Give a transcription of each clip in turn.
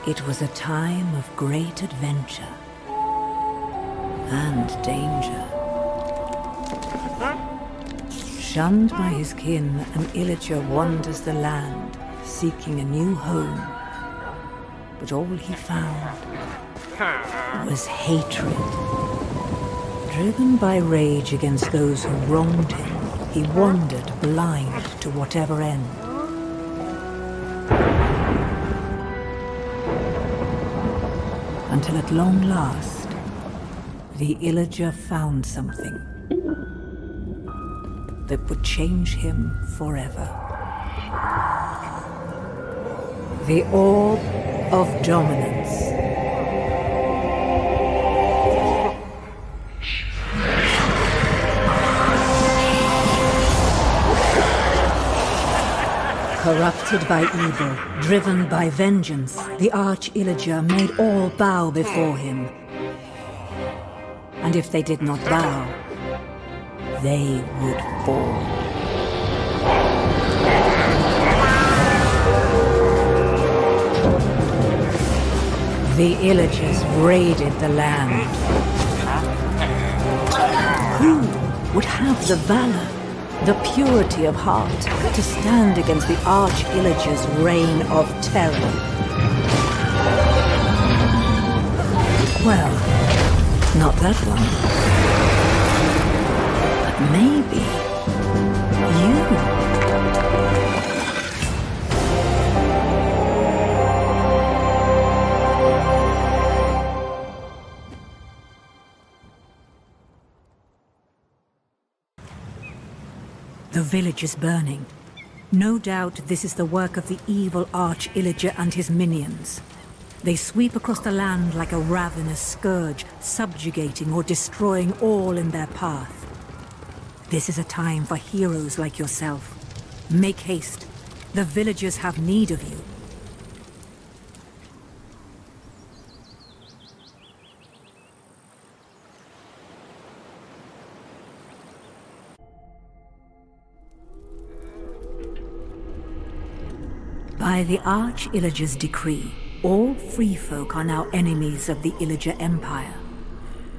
It was a time of great adventure and danger. Shunned by his kin, an illager wanders the land, seeking a new home. But all he found was hatred. Driven by rage against those who wronged him, he wandered blind to whatever end. Until at long last, the illager found something that would change him forever. The Orb of Dominance. Corrupted by evil, driven by vengeance, the Arch-Illager made all bow before him. And if they did not bow, they would fall. The Illagers raided the land. Who would have the valor, the purity of heart, to stand against the Arch-Illager's reign of terror? Well, not that one. But maybe you. The village is burning. No doubt this is the work of the evil Arch-Illager and his minions. They sweep across the land like a ravenous scourge, subjugating or destroying all in their path. This is a time for heroes like yourself. Make haste. The villagers have need of you. By the Arch-Illager's decree, all free folk are now enemies of the Illager Empire.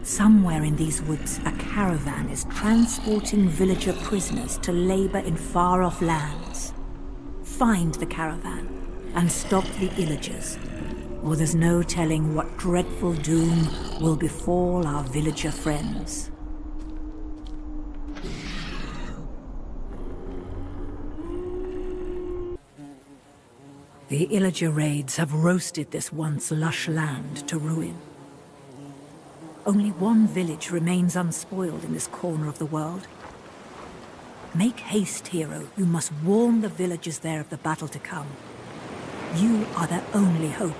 Somewhere in these woods, a caravan is transporting villager prisoners to labor in far-off lands. Find the caravan and stop the Illagers, or there's no telling what dreadful doom will befall our villager friends. The Illager raids have roasted this once lush land to ruin. Only one village remains unspoiled in this corner of the world. Make haste, hero. You must warn the villagers there of the battle to come. You are their only hope.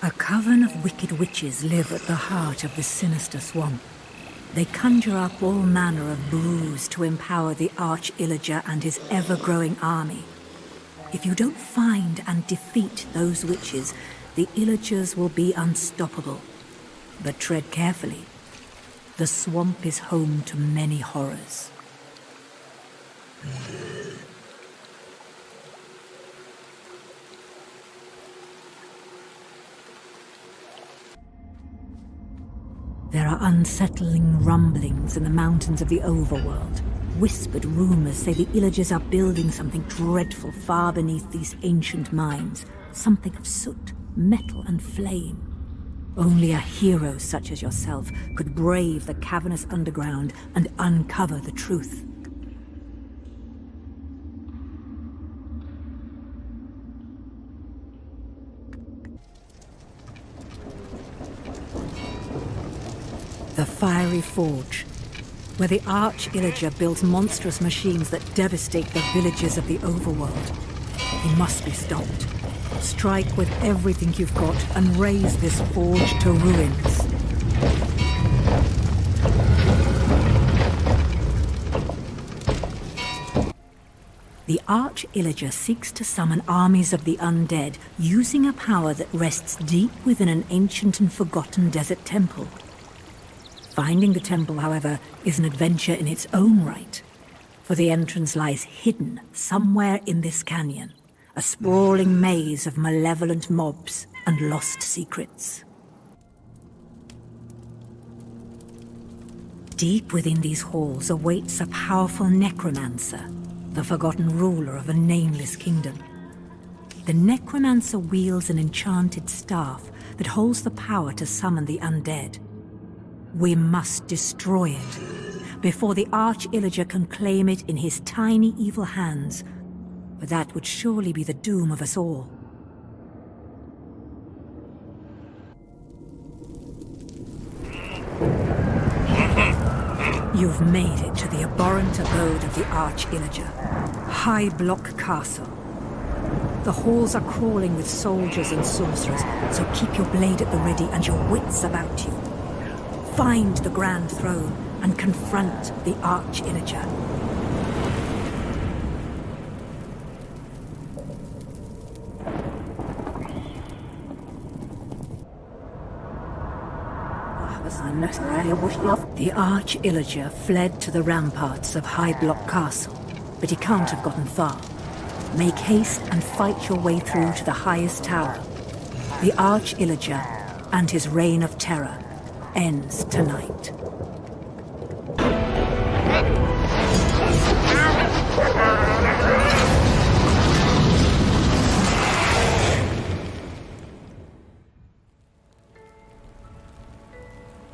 A coven of wicked witches live at the heart of this sinister swamp. They conjure up all manner of brews to empower the Arch-Illager and his ever-growing army. If you don't find and defeat those witches, the Illagers will be unstoppable. But tread carefully. The swamp is home to many horrors. There are unsettling rumblings in the mountains of the overworld. Whispered rumors say the Illagers are building something dreadful far beneath these ancient mines. Something of soot, metal, and flame. Only a hero such as yourself could brave the cavernous underground and uncover the truth. The Fiery Forge, where the Arch-Illager builds monstrous machines that devastate the villages of the overworld. He must be stopped. Strike with everything you've got and raise this forge to ruins. The Arch-Illager seeks to summon armies of the undead using a power that rests deep within an ancient and forgotten desert temple. Finding the temple, however, is an adventure in its own right, for the entrance lies hidden somewhere in this canyon, a sprawling maze of malevolent mobs and lost secrets. Deep within these halls awaits a powerful necromancer, the forgotten ruler of a nameless kingdom. The necromancer wields an enchanted staff that holds the power to summon the undead. We must destroy it before the Arch-Illager can claim it in his tiny evil hands, for that would surely be the doom of us all. You've made it to the abhorrent abode of the Arch-Illager, High Block Castle. The halls are crawling with soldiers and sorcerers, so keep your blade at the ready and your wits about you. Find the Grand Throne and confront the Arch-Illager. The Arch-Illager fled to the ramparts of High Block Castle, but he can't have gotten far. Make haste and fight your way through to the highest tower. The Arch-Illager and his reign of terror ends tonight.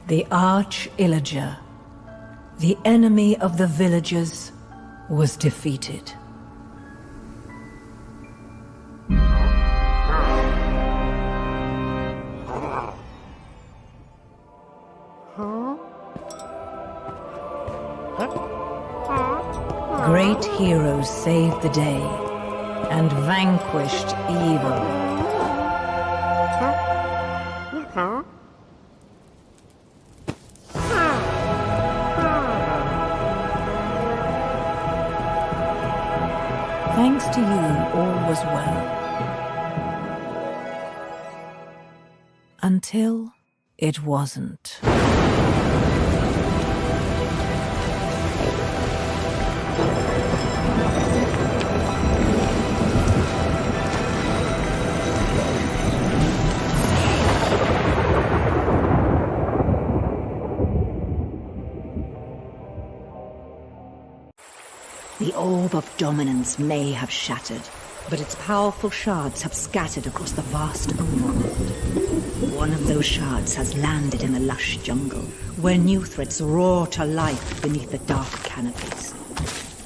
The Arch-Illager, the enemy of the villagers, was defeated. Great heroes saved the day and vanquished evil. Thanks to you, all was well. Until it wasn't. The orb of dominance may have shattered, but its powerful shards have scattered across the vast overworld. One of those shards has landed in the lush jungle, where new threats roar to life beneath the dark canopies.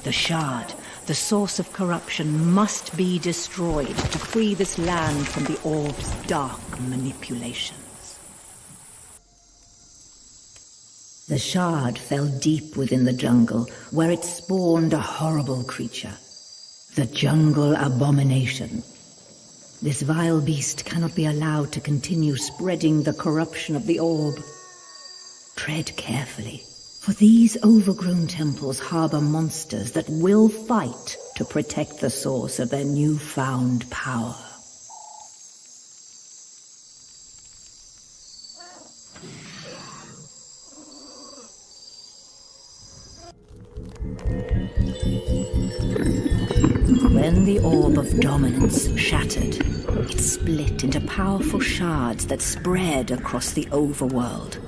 The shard, the source of corruption, must be destroyed to free this land from the orb's dark manipulation. The shard fell deep within the jungle, where it spawned a horrible creature. The jungle abomination. This vile beast cannot be allowed to continue spreading the corruption of the orb. Tread carefully, for these overgrown temples harbor monsters that will fight to protect the source of their newfound power. When the orb of dominance shattered, it split into powerful shards that spread across the overworld.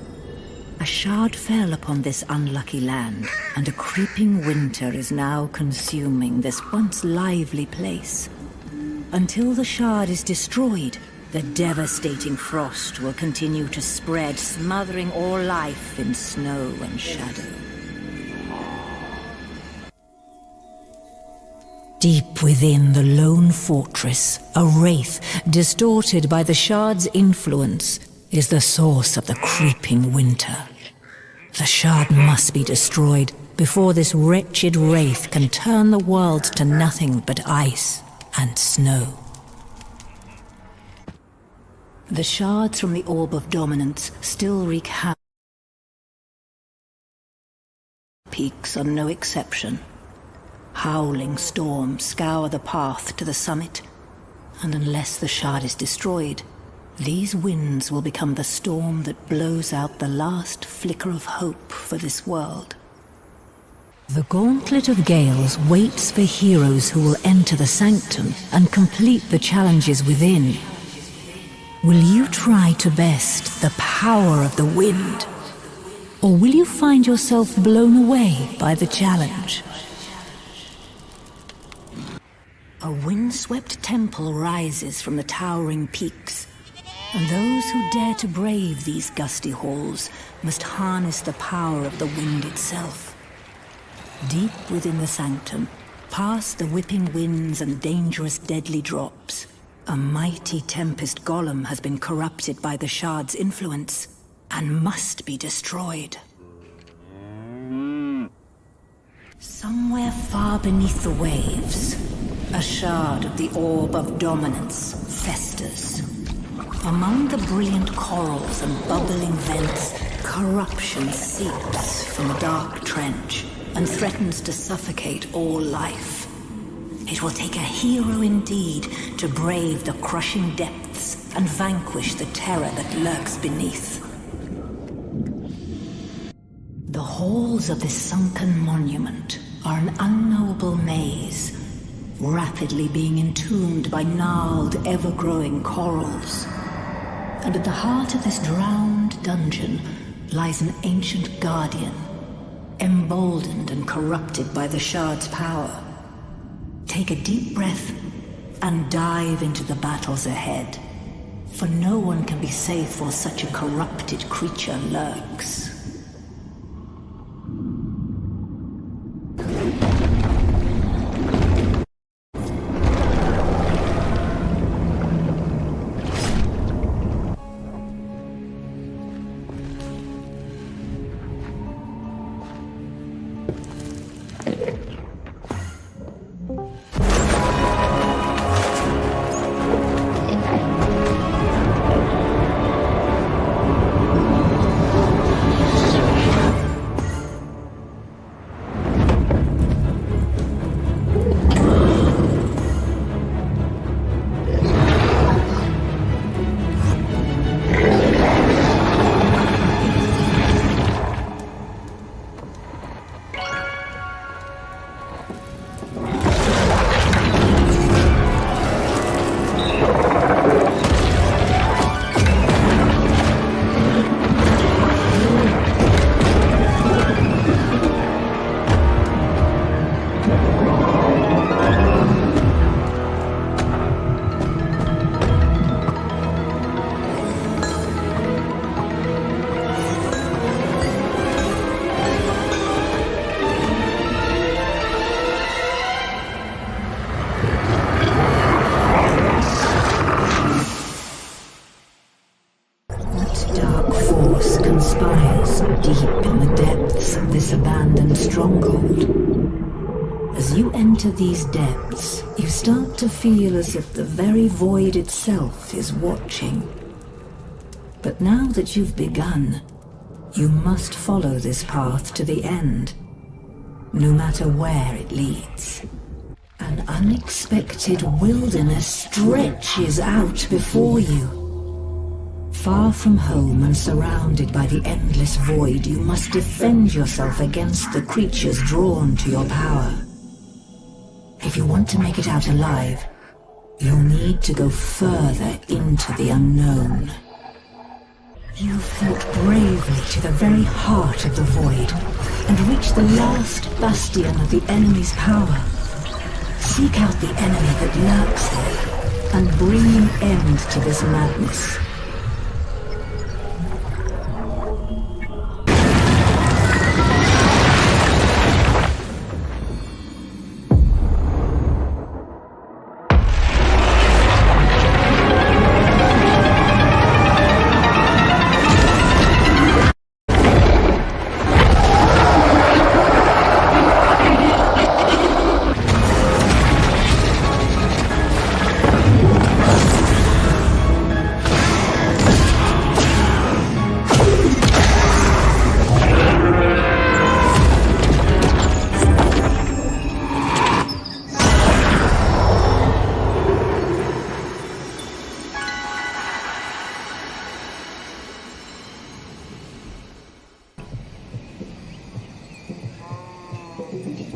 A shard fell upon this unlucky land, and a creeping winter is now consuming this once lively place. Until the shard is destroyed, the devastating frost will continue to spread, smothering all life in snow and shadow. Deep within the lone fortress, a wraith, distorted by the shard's influence, is the source of the creeping winter. The shard must be destroyed before this wretched wraith can turn the world to nothing but ice and snow. The shards from the orb of dominance still wreak havoc. Peaks are no exception. Howling storms scour the path to the summit, and unless the shard is destroyed, These winds will become the storm that blows out the last flicker of hope for this world. The Gauntlet of Gales waits for heroes who will enter the Sanctum and complete the challenges within. Will you try to best the power of the wind? Or will you find yourself blown away by the challenge? A windswept temple rises from the towering peaks, and those who dare to brave these gusty halls must harness the power of the wind itself. Deep within the Sanctum, past the whipping winds and dangerous deadly drops, a mighty tempest golem has been corrupted by the shard's influence and must be destroyed. Somewhere far beneath the waves, a shard of the Orb of Dominance festers. Among the brilliant corals and bubbling vents, corruption seeps from a dark trench and threatens to suffocate all life. It will take a hero indeed to brave the crushing depths and vanquish the terror that lurks beneath. The halls of this sunken monument are an unknowable maze, rapidly being entombed by gnarled, ever-growing corals. And at the heart of this drowned dungeon lies an ancient guardian, emboldened and corrupted by the shard's power. Take a deep breath and dive into the battles ahead, for no one can be safe while such a corrupted creature lurks. Into these depths, you start to feel as if the very void itself is watching. But now that you've begun, you must follow this path to the end, no matter where it leads. An unexpected wilderness stretches out before you. Far from home and surrounded by the endless void, you must defend yourself against the creatures drawn to your power. If you want to make it out alive, you'll need to go further into the unknown. You fought bravely to the very heart of the void and reached the last bastion of the enemy's power. Seek out the enemy that lurks there and bring an end to this madness.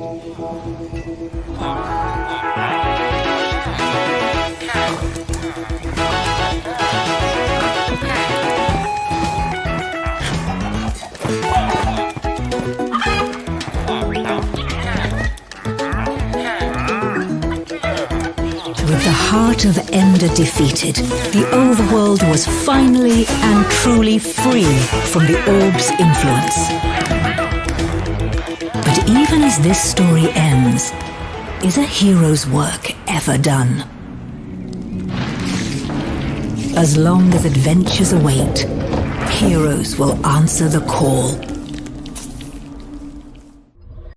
With the heart of Ender defeated, the overworld was finally and truly free from the orb's influence. But even as this story ends, is a hero's work ever done? As long as adventures await, heroes will answer the call.